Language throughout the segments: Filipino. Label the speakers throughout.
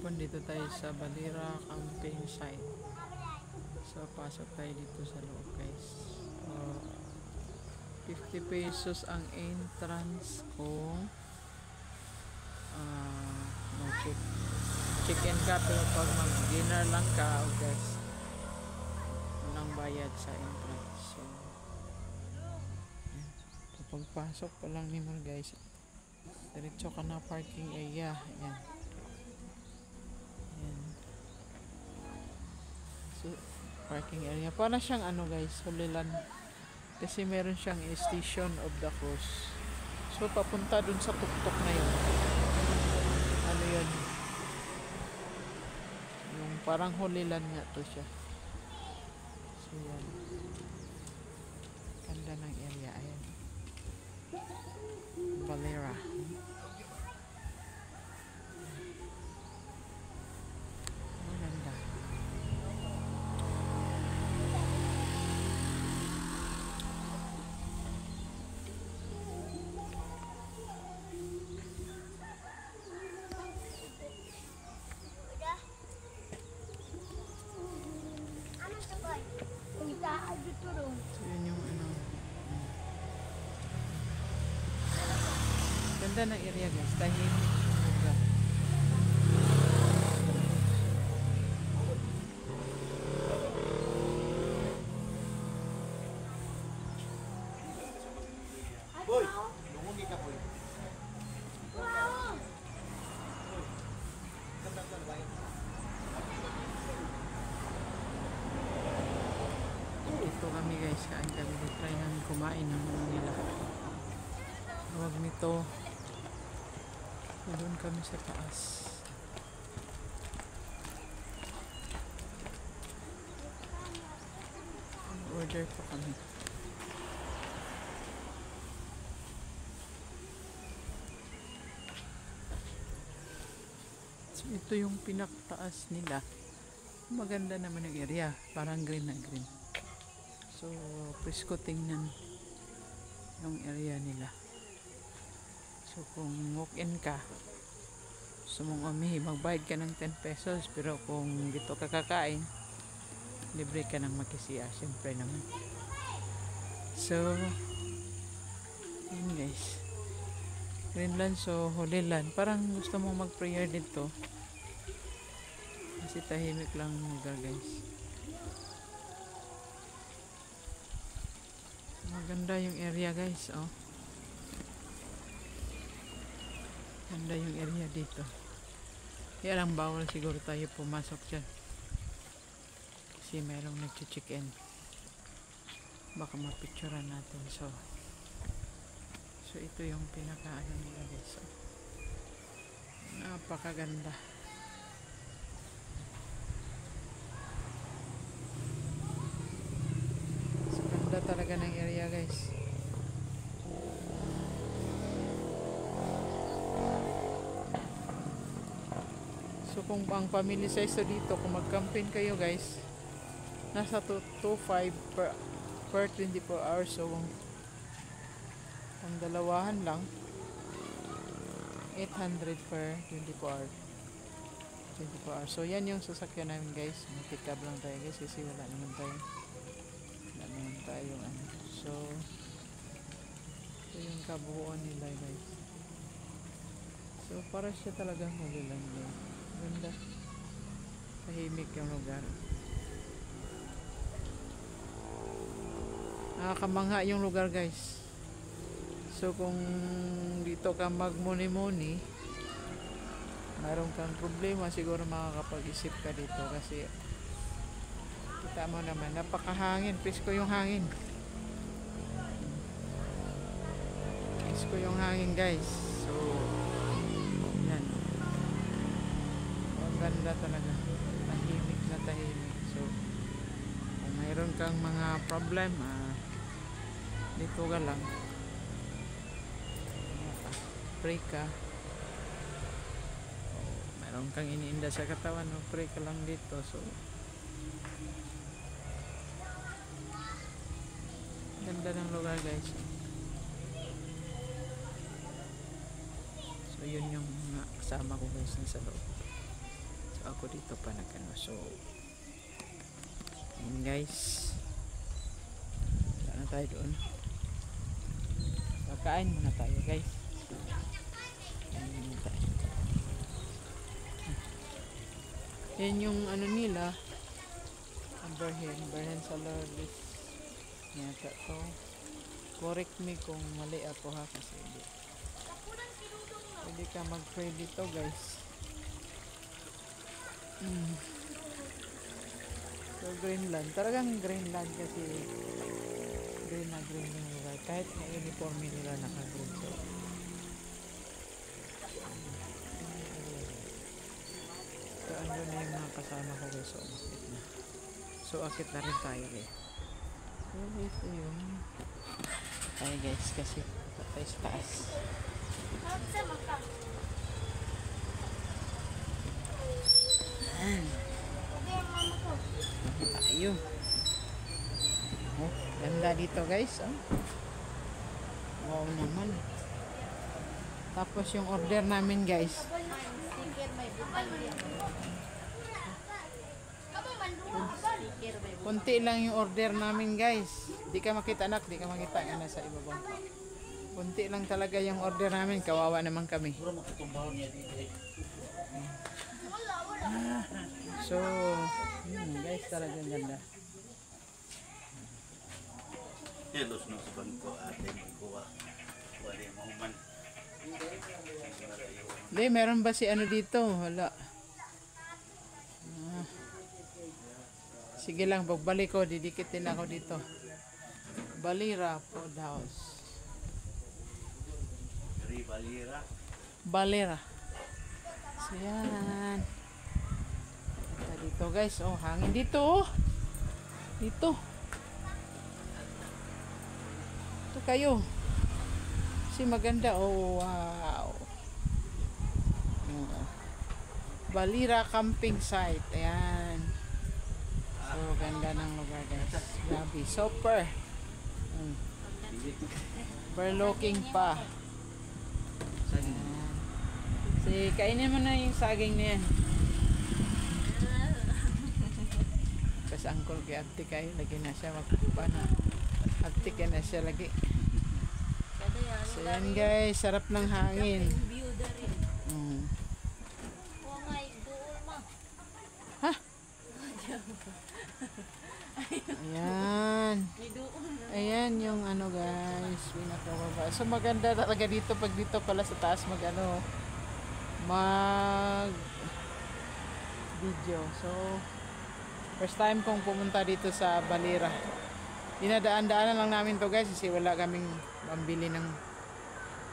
Speaker 1: hapon, dito tayo sa Balira camping site. So pasok tayo dito sa loob, guys. 50 pesos ang entrance kung chicken ka, pero pag mag-dinner lang ka, guys, walang bayad sa entrance. So pagpasok pa lang ni mo, guys, diretso ka na parking area. Ayan. So, parking area. Para siyang ano, guys, Hulilan. Kasi meron siyang station of the cruise. So, papunta dun sa tuktok na yun. Ano yun? Yung parang Hulilan nga to siya. So, yan. Ganda ng area. Ayan. Balira. Maganda. So, yun yung ano. Ganda ng area, guys. Tahimik.
Speaker 2: Boy, lungi ka, boy.
Speaker 3: Wow!
Speaker 1: Ito kami, guys. Kain kami. Try namin kumain ng ano nila. Huwag nito. Doon kami sa taas. Order pa kami. So, ito yung pinakataas nila. Maganda naman yung area. Parang green na green. So, pwes ko tingnan yung area nila. So, kung walk-in ka, gusto mong umihi, magbayad ka ng 10 pesos. Pero kung dito ka kakain, libre ka ng makisiya. Siyempre naman. So, yun, guys. Greenland, so Hulilan. Parang gusto mong mag-prayer dito. Kasi tahimik lang lugar, guys. Maganda yung area, guys. Oh. Ganda yung area dito. Kaya lang bawal siguro tayo pumasok dyan. Kasi merong nag-check-in. Baka mapicturean natin. So ito yung pinaka-ano nila, guys. So, napakaganda. So, ganda talaga ng area, guys. So, kung ang family size dito, kung mag-camping kayo, guys, nasa 2.5 per 24 hours. So, ang dalawahan lang 800 per 24 hours. So yan yung sasakyan namin, guys. Mag-pick up lang tayo, guys, kasi wala naman tayo ano. So ito yung kabuuan nila, guys. So para siya talagang Hulilan, guys. Ganda, tahimik yung lugar. Nakakamangha yung lugar, guys. So kung dito ka magmuni-muni, mayroon kang problema, siguro makakapag-isip ka dito kasi kita mo naman, napakahangin. Pisko yung hangin. Pisko yung hangin, guys. So yan. Ang ganda talaga. Tahimik na tahimik. So kung mayroon kang mga problema, dito ka lang. Pray ka. Meron kang iniinda sa katawan, pray ka lang dito. So ganda ng lugar, guys. So yun yung mga kasama ko, guys, nasa loob. ako dito pa nagano. So, yun guys. Saan na tayo doon? Kakain muna tayo guys. Kain muna tayo. Yan yung ano nila. Berhen Salaris. Yata to. Correct me kung mali ako ha kasi hindi. Pwede ka mag-pray dito guys. So Greenland. Talagang Greenland kasi green na green yung lugar. Kahit na uniform nila naka-green. So ano na yung mga kasama ko guys. So umakit na. So akit na rin tayo guys. So ito yung tayo guys kasi patay sa taas. Tayo. Oh, ganda dito guys. Oh. Wow naman. Tapos yung order namin guys. Kunti lang yung order namin guys. Di ka makita anak, di ka makita nga nasa ibabaw. Kunti lang talaga yung order namin. Kawawa naman kami. So, guys, talagang ganda.
Speaker 2: Los no sa bangko ate magkuha. Wala mo man.
Speaker 1: Hindi, meron ba si ano dito? Wala. Sige lang, pagbalik ko, didikitin ako dito. Balira Food House.
Speaker 2: Balira.
Speaker 1: Balira. So, yan. Dito guys, oh, hangin dito, oh. Dito. Ito kayo. Kasi maganda, oh, wow. Balira Camping Site. Ayan. So, ganda ng lugar guys. Grabe, super. Overlooking pa. Ayan. Sige, kainin mo na yung saging na yan. Kasi angkol kay Abti kayo, lagi na siya magpapana. Abti ka na siya lagi. So yan guys, sarap ng hangin. Ha? Ayan. Ayan yung ano guys, pinakababa. So maganda talaga dito pag dito pala sa taas mag video. So first time kong pumunta dito sa Balira. Dinadaan-daanan lang namin to guys kasi wala kaming pambili ng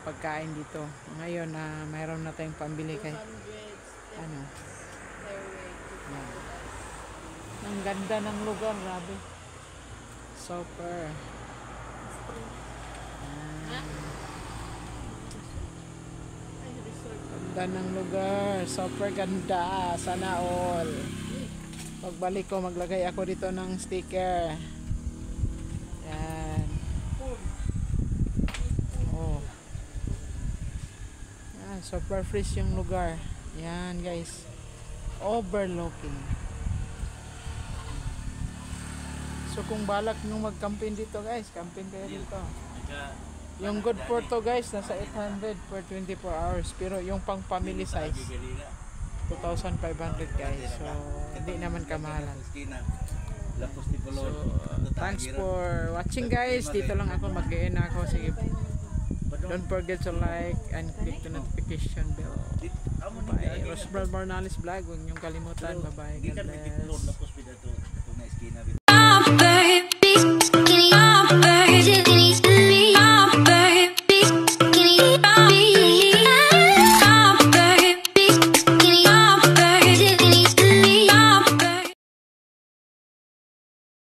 Speaker 1: pagkain dito. Ngayon na mayroon na tayong pambili kay ano. Yan. Ang ganda ng lugar, grabe. Super. Ganda ng lugar, super ganda. Sana all. Pagbalik ko, maglagay ako dito ng sticker. Yan. Oh. Yan, super fresh yung lugar. Yan guys. Overlooking. So kung balak nyo mag-camping dito guys, camping kayo dito. Yung good for to guys, nasa 800 per 24 hours. Pero yung pang family size, 2,500 guys. So, hindi naman kamahalan. So, thanks for watching guys. Dito lang ako, mag-e-end ako. Sige, don't forget to like and click the notification bell. Bye. Rosbel Morales Vlog. Huwag niyong kalimutan. Bye-bye. God bless.